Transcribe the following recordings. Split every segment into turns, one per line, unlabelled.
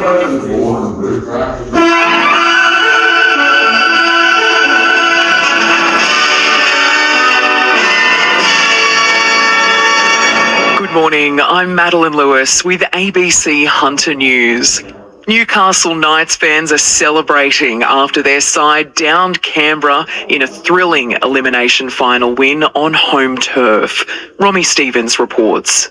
Good morning, I'm Madeline Lewis with ABC Hunter News. Newcastle Knights fans are celebrating after their side downed Canberra in a thrilling elimination final win on home turf. Romy Stevens reports.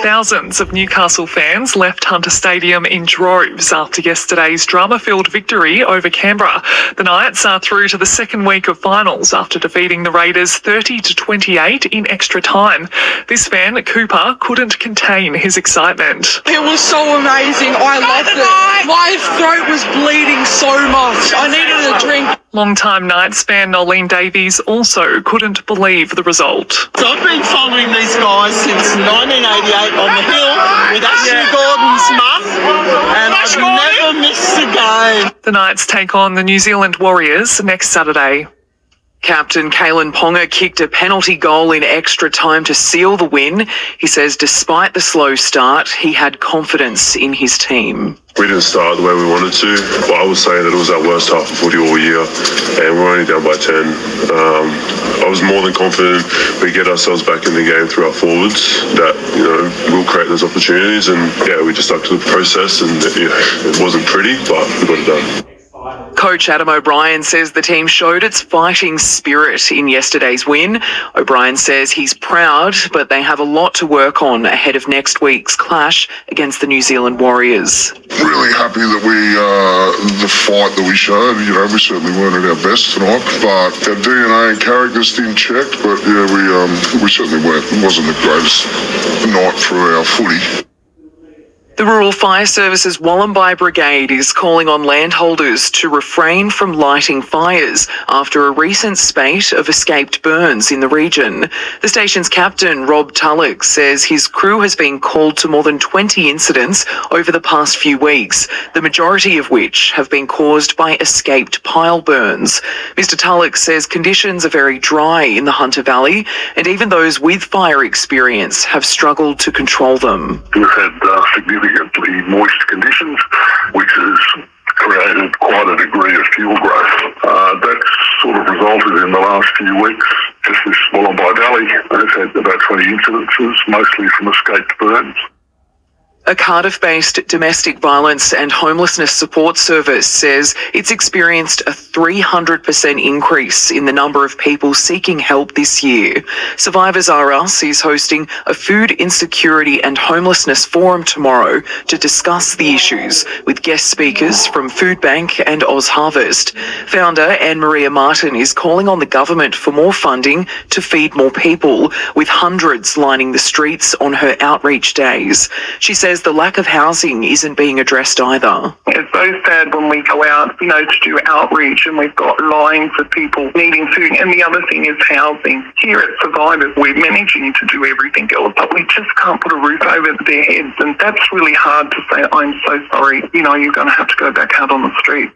Thousands of Newcastle fans left Hunter Stadium in droves after yesterday's drama-filled victory over Canberra. The Knights are through to the second week of finals after defeating the Raiders 30-28 in extra time. This fan, Cooper, couldn't contain his excitement.
It was so amazing. I loved it. My throat was bleeding so much. I needed a drink.
Long-time Knights fan Nolene Davies also couldn't believe the result.
So I've been following these guys since 1988 on the hill with Ashley Gordon's mum, and I've never missed a game.
The Knights take on the New Zealand Warriors next Saturday. Captain Callinan kicked a penalty goal in extra time to seal the win. He says despite the slow start, he had confidence in his team.
We didn't start the way we wanted to, but I was saying that it was our worst half of footy all year, and we're only down by 10. I was more than confident we get ourselves back in the game through our forwards, that, we'll create those opportunities, and we just stuck to the process, and it wasn't pretty, but we got it done.
Coach Adam O'Brien says the team showed its fighting spirit in yesterday's win. O'Brien says he's proud, but they have a lot to work on ahead of next week's clash against the New Zealand Warriors.
Really happy that the fight that we showed, we certainly weren't at our best tonight, but our DNA and characters didn't check, but we certainly weren't. It wasn't the greatest night for our footy.
The Rural Fire Service's Wollombi Brigade is calling on landholders to refrain from lighting fires after a recent spate of escaped burns in the region. The station's captain, Rob Tulloch, says his crew has been called to more than 20 incidents over the past few weeks, the majority of which have been caused by escaped pile burns. Mr. Tulloch says conditions are very dry in the Hunter Valley, and even those with fire experience have struggled to control them.
We've had significantly moist conditions, which has created quite a degree of fuel growth. That's sort of resulted in the last few weeks, just this Wollombi Valley has had about 20 incidences, mostly from escaped burns.
A Cardiff-based domestic violence and homelessness support service says it's experienced a 300% increase in the number of people seeking help this year. Survivors R Us is hosting a food insecurity and homelessness forum tomorrow to discuss the issues with guest speakers from Food Bank and Oz Harvest. Founder Anne-Maria Martin is calling on the government for more funding to feed more people, with hundreds lining the streets on her outreach days. She says the lack of housing isn't being addressed either.
It's so sad when we go out, to do outreach and we've got lines of people needing food. And the other thing is housing. Here at Survivors, we're managing to do everything else, but we just can't put a roof over their heads. And that's really hard to say, I'm so sorry, you're going to have to go back out on the street.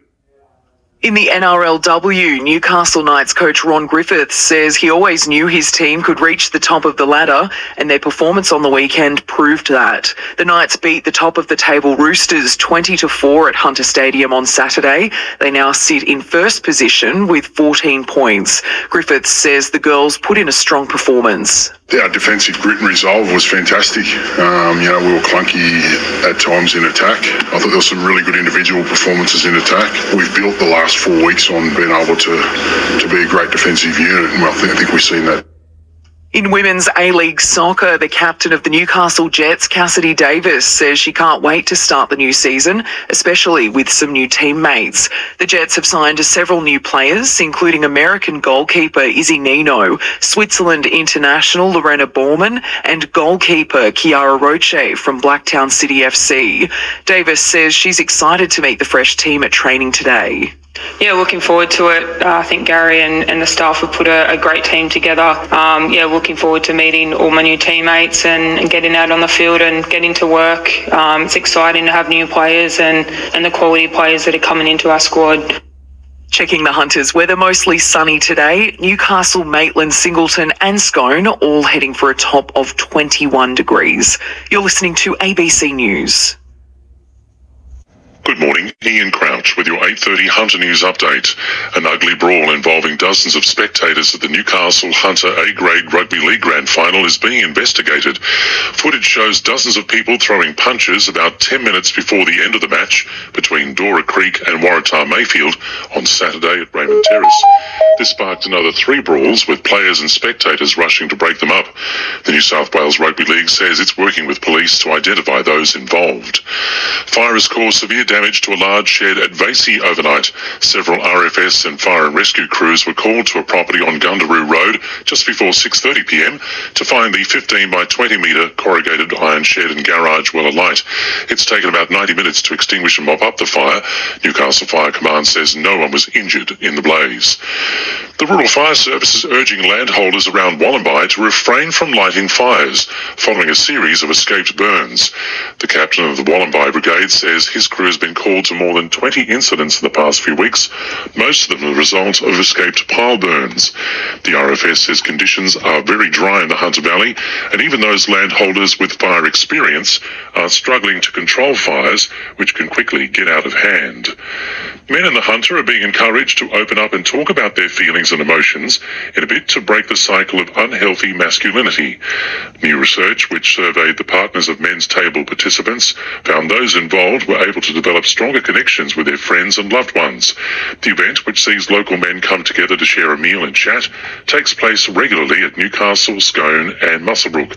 In the NRLW, Newcastle Knights coach Ron Griffiths says he always knew his team could reach the top of the ladder, and their performance on the weekend proved that. The Knights beat the top of the table Roosters 20-4 at Hunter Stadium on Saturday. They now sit in first position with 14 points. Griffiths says the girls put in a strong performance.
Our defensive grit and resolve was fantastic. We were clunky at times in attack. I thought there were some really good individual performances in attack. We've built the last 4 weeks on being able to be a great defensive unit, and I think we've seen that.
In women's A-League soccer, the captain of the Newcastle Jets, Cassidy Davis, says she can't wait to start the new season, especially with some new teammates. The Jets have signed several new players, including American goalkeeper Izzy Nino, Switzerland international Lorena Borman, and goalkeeper Chiara Roche from Blacktown City FC. Davis says she's excited to meet the fresh team at training today.
Yeah, looking forward to it. I think Gary and the staff have put a great team together. Looking forward to meeting all my new teammates and getting out on the field and getting to work. It's exciting to have new players and the quality players that are coming into our squad.
Checking the Hunters weather, mostly sunny today. Newcastle, Maitland, Singleton and Scone all heading for a top of 21 degrees. You're listening to ABC News.
Good morning, Ian Crouch with your 8:30 Hunter News update. An ugly brawl involving dozens of spectators at the Newcastle Hunter A-grade Rugby League Grand Final is being investigated. Footage shows dozens of people throwing punches about 10 minutes before the end of the match between Dora Creek and Waratah Mayfield on Saturday at Raymond Terrace. This sparked another 3 brawls with players and spectators rushing to break them up. The New South Wales Rugby League says it's working with police to identify those involved. Fire has caused severe damage to a large shed at Vasey overnight. Several RFS and fire and rescue crews were called to a property on Gundaroo Road just before 6:30 p.m. to find the 15 by 20 metre corrugated iron shed and garage well alight. It's taken about 90 minutes to extinguish and mop up the fire. Newcastle Fire Command says no one was injured in the blaze. The Rural Fire Service is urging landholders around Wollombi to refrain from lighting fires following a series of escaped burns. The captain of the Wollombi Brigade says his crew has been called to more than 20 incidents in the past few weeks, most of them the result of escaped pile burns. The RFS says conditions are very dry in the Hunter Valley, and even those landholders with fire experience are struggling to control fires, which can quickly get out of hand. Men in the Hunter are being encouraged to open up and talk about their feelings and emotions in a bid to break the cycle of unhealthy masculinity. New research, which surveyed the partners of men's table participants, found those involved were able to develop stronger connections with their friends and loved ones. The event, which sees local men come together to share a meal and chat, takes place regularly at Newcastle, Scone and Muswellbrook.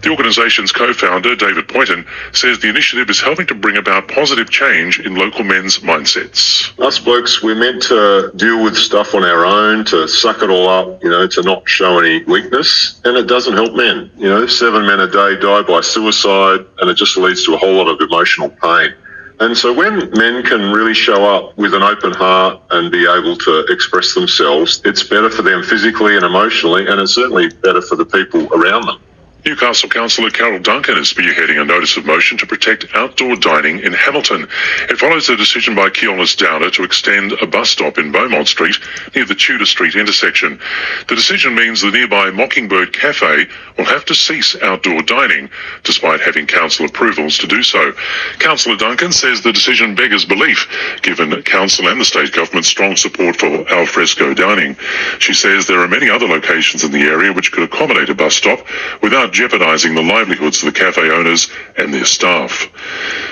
The organisation's co-founder, David Poynton, says the initiative is helping to bring about positive change in local men's mindsets.
Us blokes, we're meant to deal with stuff on our own, to suck it all up, to not show any weakness, and it doesn't help men. 7 men a day die by suicide, and it just leads to a whole lot of emotional pain. And so when men can really show up with an open heart and be able to express themselves, it's better for them physically and emotionally, and it's certainly better for the people around them.
Newcastle Councillor Carol Duncan is spearheading a notice of motion to protect outdoor dining in Hamilton. It follows a decision by Keolis Downer to extend a bus stop in Beaumont Street near the Tudor Street intersection. The decision means the nearby Mockingbird Cafe will have to cease outdoor dining, despite having council approvals to do so. Councillor Duncan says the decision beggars belief, given council and the state government's strong support for al fresco dining. She says there are many other locations in the area which could accommodate a bus stop without jeopardising the livelihoods of the cafe owners and their staff.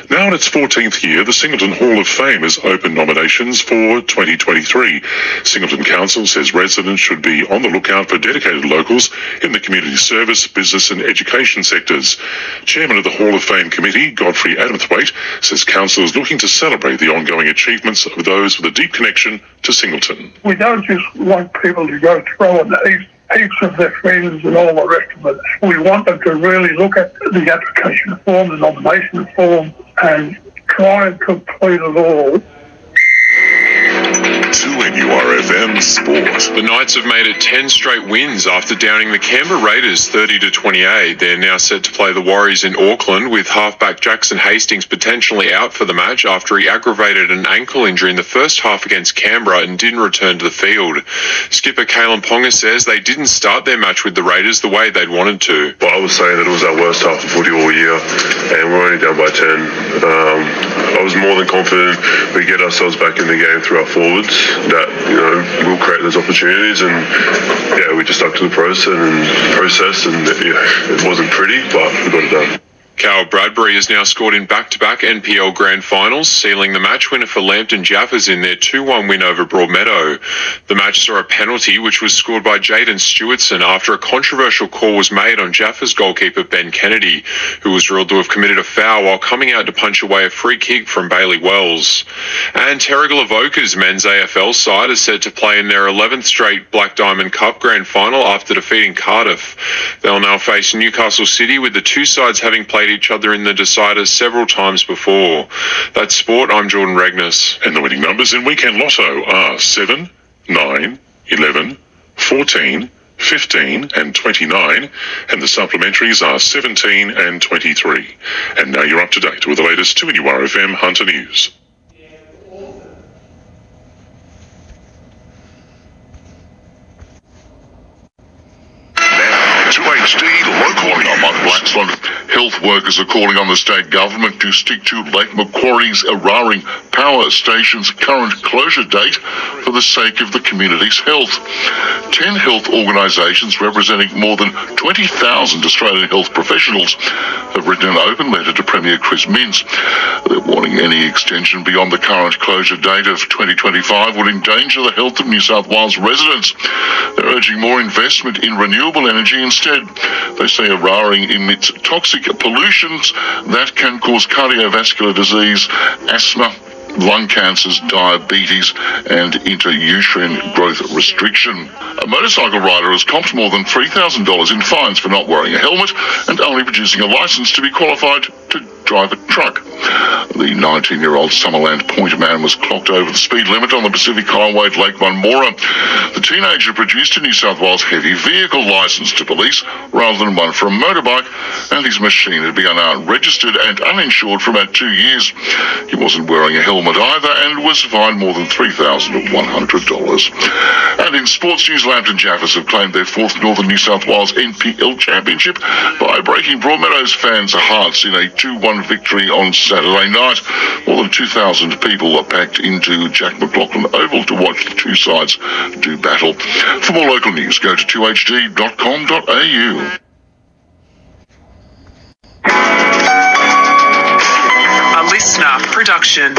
Now in its 14th year, the Singleton Hall of Fame has opened nominations for 2023. Singleton Council says residents should be on the lookout for dedicated locals in the community service, business and education sectors. Chairman of the Hall of Fame Committee, Godfrey Adamthwaite, says council is looking to celebrate the ongoing achievements of those with a deep connection to Singleton.
We don't just want people to go throwing heaps of their friends and all the rest of it. We want them to really look at the application form, the nomination form, and try and complete it all.
2NURFM Sport.
The Knights have made it 10 straight wins after downing the Canberra Raiders 30-28. They're now set to play the Warriors in Auckland, with halfback Jackson Hastings potentially out for the match after he aggravated an ankle injury in the first half against Canberra and didn't return to the field. Skipper Callinan says they didn't start their match with the Raiders the way they'd wanted to.
Well, I was saying that it was our worst half of footy all year, and we're only down by 10. I was more than confident we get ourselves back in the game through our forwards, that we'll create those opportunities, and we just stuck to the process, and it wasn't pretty, but we got it done.
Cal Bradbury has now scored in back-to-back NPL Grand Finals, sealing the match winner for Lambton Jaffers in their 2-1 win over Broadmeadow. The match saw a penalty which was scored by Jaden Stewartson after a controversial call was made on Jaffers goalkeeper Ben Kennedy, who was ruled to have committed a foul while coming out to punch away a free kick from Bailey Wells. And Terrigal Avoca's men's AFL side is set to play in their 11th straight Black Diamond Cup Grand Final after defeating Cardiff. They'll now face Newcastle City, with the two sides having played each other in the deciders several times before. That's sport. I'm Jordan Regnus.
And the winning numbers in Weekend Lotto are 7, 9, 11, 14, 15 and 29, and the supplementaries are 17 and 23. And now you're up to date with the latest 2NURFM Hunter News. workers are calling on the state government to stick to Lake Macquarie's Eraring Power Station's current closure date for the sake of the community's health. 10 health organisations representing more than 20,000 Australian health professionals have written an open letter to Premier Chris Minns. They're warning any extension beyond the current closure date of 2025 would endanger the health of New South Wales residents. They're urging more investment in renewable energy instead. They say Eraring emits toxic pollutions that can cause cardiovascular disease, asthma, lung cancers, diabetes, and intrauterine growth restriction. A motorcycle rider has copped more than $3,000 in fines for not wearing a helmet and only producing a licence to be qualified to drive a truck. The 19-year-old Summerland Point man was clocked over the speed limit on the Pacific Highway at Lake Munmora. The teenager produced a New South Wales heavy vehicle licence to police rather than one for a motorbike, and his machine had been unregistered and uninsured for about 2 years. He wasn't wearing a helmet either and was fined more than $3,100. And in sports news, Lambton Jaffers have claimed their fourth Northern New South Wales NPL championship by breaking Broadmeadows fans' hearts in a 2-1 victory on Saturday night. More than 2,000 people are packed into Jack McLaughlin Oval to watch the two sides do battle. For more local news, go to 2hd.com.au.
A listener production.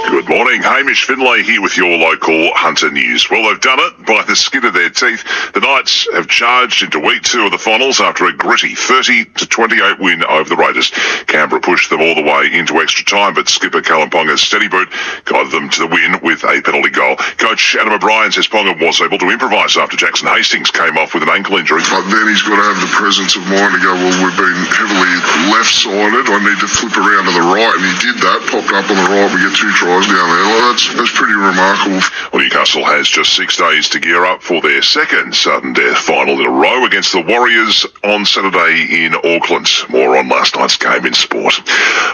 Good morning, Hamish Finlay here with your local Hunter News. Well, they've done it by the skin of their teeth. The Knights have charged into week 2 of the finals after a gritty 30-28 win over the Raiders. Canberra pushed them all the way into extra time, but skipper Callum Ponga's steady boot guided them to the win with a penalty goal. Coach Adam O'Brien says Ponga was able to improvise after Jackson Hastings came off with an ankle injury.
But then he's got to have the presence of mind to go, well, we've been heavily left-sided, I need to flip around to the right, and he did that, popped up on the right, we get 2 tries down there. Well, that's pretty remarkable.
Well, Newcastle has just 6 days to gear up for their second sudden death final in a row against the Warriors on Saturday in Auckland. More on last night's game in sport.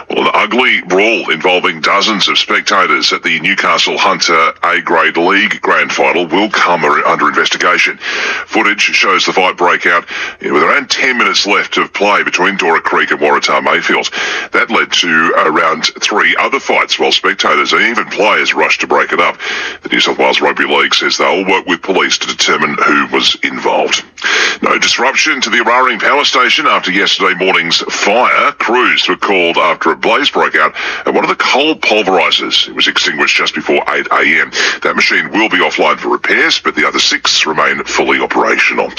Well, an ugly brawl involving dozens of spectators at the Newcastle Hunter A-Grade League Grand Final will come under investigation. Footage shows the fight break out with around 10 minutes left of play between Dora Creek and Waratah Mayfield. That led to around 3 other fights, while spectators and even players rushed to break it up. The New South Wales Rugby League says they'll work with police to determine who was involved. No disruption to the Eraring Power Station after yesterday morning's fire. Crews were called after a blaze broke out at one of the coal pulverisers. It was extinguished just before 8 a.m. That machine will be offline for repairs, but the other 6 remain fully operational.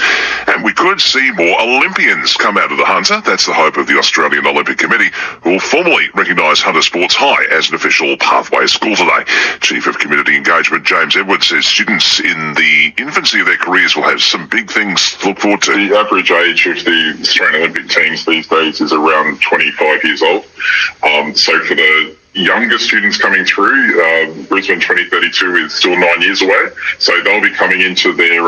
And we could see more Olympians come out of the Hunter. That's the hope of the Australian Olympic Committee, who will formally recognise Hunter Sports High as an official pathway school today. Chief of Community Engagement James Edwards says students in the infancy of their careers will have some big things to look forward to.
The average age of the Australian Olympic teams these days is around 25 years old. So for the younger students coming through, Brisbane 2032 is still 9 years away. So they'll be coming into their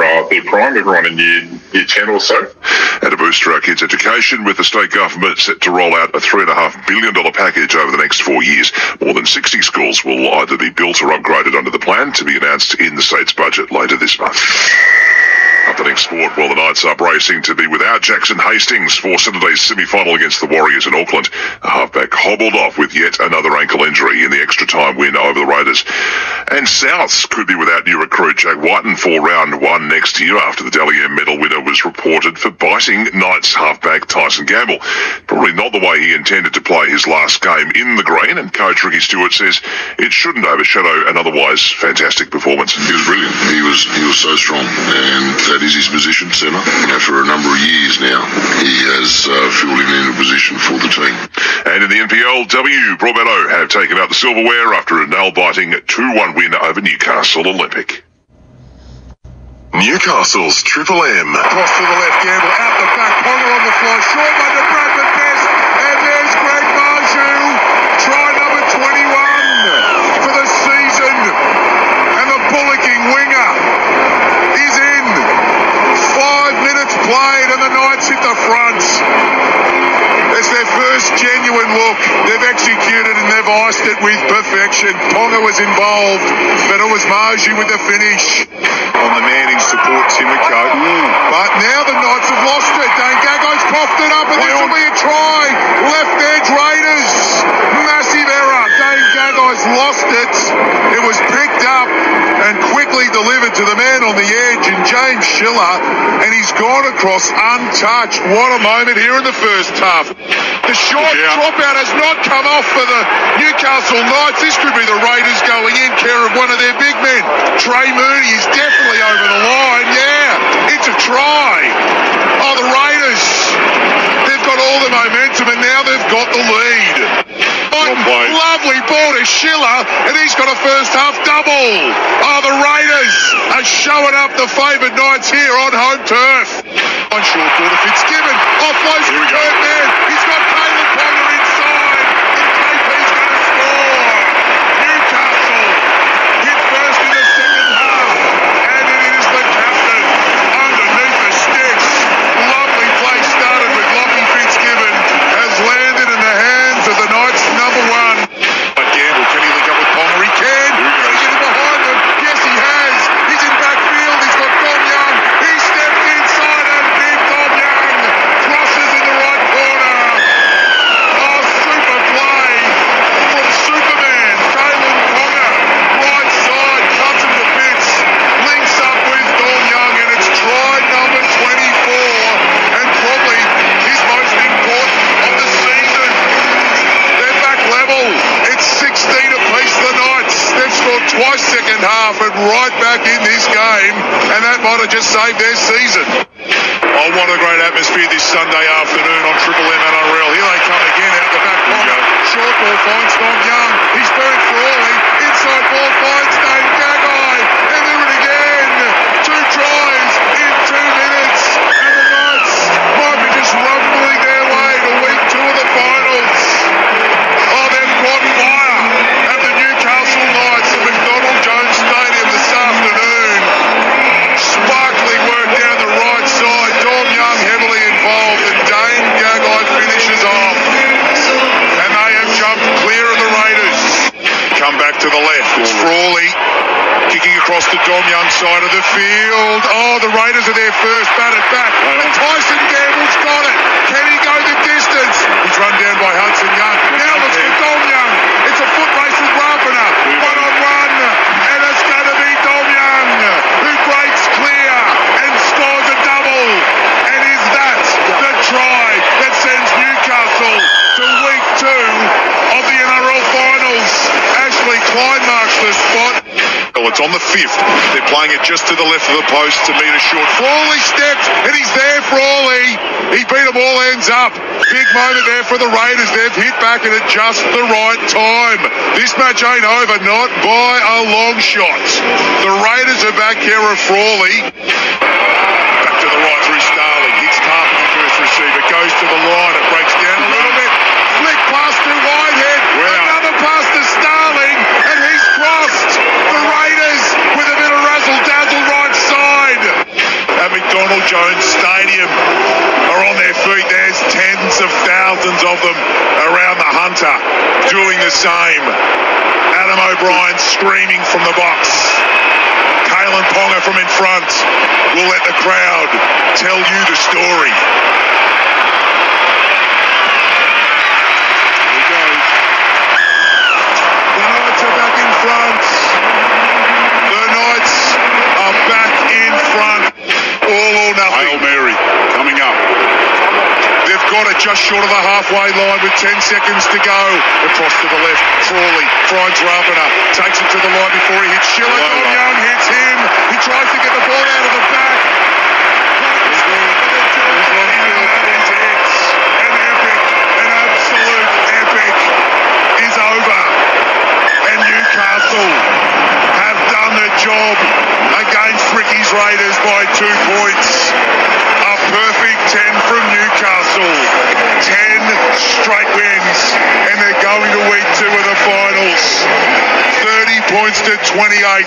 prime, everyone in year 10 or so.
And to boost our kids' education, with the state government set to roll out a $3.5 billion package over the next 4 years. More than 60 schools will either be built or upgraded under the plan, to be announced in the state's budget later this month. Up the next sport, while the Knights are bracing to be without Jackson Hastings for Saturday's semi-final against the Warriors in Auckland. The halfback hobbled off with yet another ankle injury in the extra-time win over the Raiders. And Souths could be without new recruit Jack Whiten for round 1 next year after the Dally M medal winner was reported for biting Knights halfback Tyson Gamble. Probably not the way he intended to play his last game in the green, and coach Ricky Stewart says it shouldn't overshadow an otherwise fantastic performance.
He was brilliant. He was so strong, and that is his position, centre. For a number of years now, he has filled in a position for the team.
And in the NPLW, Broadmeadow have taken out the silverware after a nail-biting 2-1 win over Newcastle Olympic. Newcastle's Triple M.
Cross to the left, Gamble out the back, Ponga on the fly, short by the Bradford Best, and there's Greg Marju, try number 21 for the season, and the bullocking winger is in. 5 minutes played and the Knights hit the front. It's their first genuine look. They've executed and they've iced it with perfection. Ponga was involved, but it was Margie with the finish. On the man in support, Timoko. But now the Knights have lost it. Dane Gago's coughed it up, and this will be a try. Left edge Raiders. Massive error. Dane Gago's lost it. It was picked up and quickly delivered to the man on the edge, and James Schiller, and he's gone across untouched. What a moment here in the first half. The short dropout has not come off for the Newcastle Knights. This could be the Raiders going in care of one of their big men. Trey Mooney is definitely over the line. Yeah, it's a try. Oh, the Raiders, they've got all the momentum, and now they've got the lead. Lovely ball to Schiller, and he's got a first half double. Oh, the Raiders are showing up the favoured Knights here on home turf. On short ball to Fitzgibbon. Offloads from Birdman. He's got Caleb Ponga inside, and KP's going to score. Newcastle hit first in the second half, and it is the captain underneath the sticks. Lovely play started with Lockie Fitzgibbon, has landed in the hands of the Knights number one. But Gamble, can he link up with Ponga? He can. He's going to get him behind him. Yes, he has. He's in backfield. He's got Dom Young. He steps inside, and big Dom Young crosses in the right corner. Oh, super play from Superman. Caleb Ponga, right side, cuts him to bits, links up with Dom Young, and it's try number 24, and probably his most important of the season. They're back level. It's 16 apiece, the Knights. They've scored twice second half and right back in this game, and that might have just saved their season. Oh, what a great atmosphere this Sunday afternoon on Triple M NRL. Here they come again out the back corner. Short ball finds Dom Young. He's burned Frawley. Inside ball finds Dane Gagai. And they're in again. 2 tries in 2 minutes. And the Knights might be just rumbling their way to week 2 of the finals. Oh, they've caught fire at the Newcastle Knights at McDonald Jones Stadium this afternoon. Sparkling work down the right side. Dom Young heavily involved, and Dane Gagai finishes off. And they have jumped clear of the Raiders. Come back to the left. It's Frawley kicking across the Dom Young side of the field. Oh, the Raiders are there first, batted back. And Tyson Gamble's got it. Can he go the distance? He's run down by Hudson Young. Now looks for Dom Young. It's a foot race with Rapana. 1-on-1. And it's going to be Dom Young who breaks clear and scores a double. And is that the try that sends Newcastle to week 2 of the NRL finals? Ashley Klein marks the spot. Well, it's on the 5th. They're playing it just to the left of the post to meet a short. Frawley stepped, and he's there, Frawley. He beat them all ends up. Big moment there for the Raiders. They've hit back at just the right time. This match ain't over, not by a long shot. The Raiders are back here of Frawley. Back to the right through Starling. Hits Carpenter first receiver. Goes to the line. It breaks down a little bit. Flick pass to Whitehead. Another pass to Starling. And he's crossed. The Raiders with a bit of razzle-dazzle right side. At McDonald Jones Stadium are on their feet. There's tens of thousands of them around the Hunter doing the same. Adam O'Brien screaming from the box. Caleb Ponga from in front will let the crowd tell you the story. Here we go. The Knights are back in front. The Knights are back in front. All or nothing. Hail Mary coming up. They've got it just short of the halfway line with 10 seconds to go. Across to the left, Frawley finds Rapana, takes it to the line before he hits Schiller. Dom Young hits him. He tries to get the ball out of the back. An absolute epic is over. And Newcastle have done the job against Ricky's Raiders by 2 points. A perfect 10 from Newcastle. 10 straight wins, and they're going to week 2 of the finals. 30 points to 28.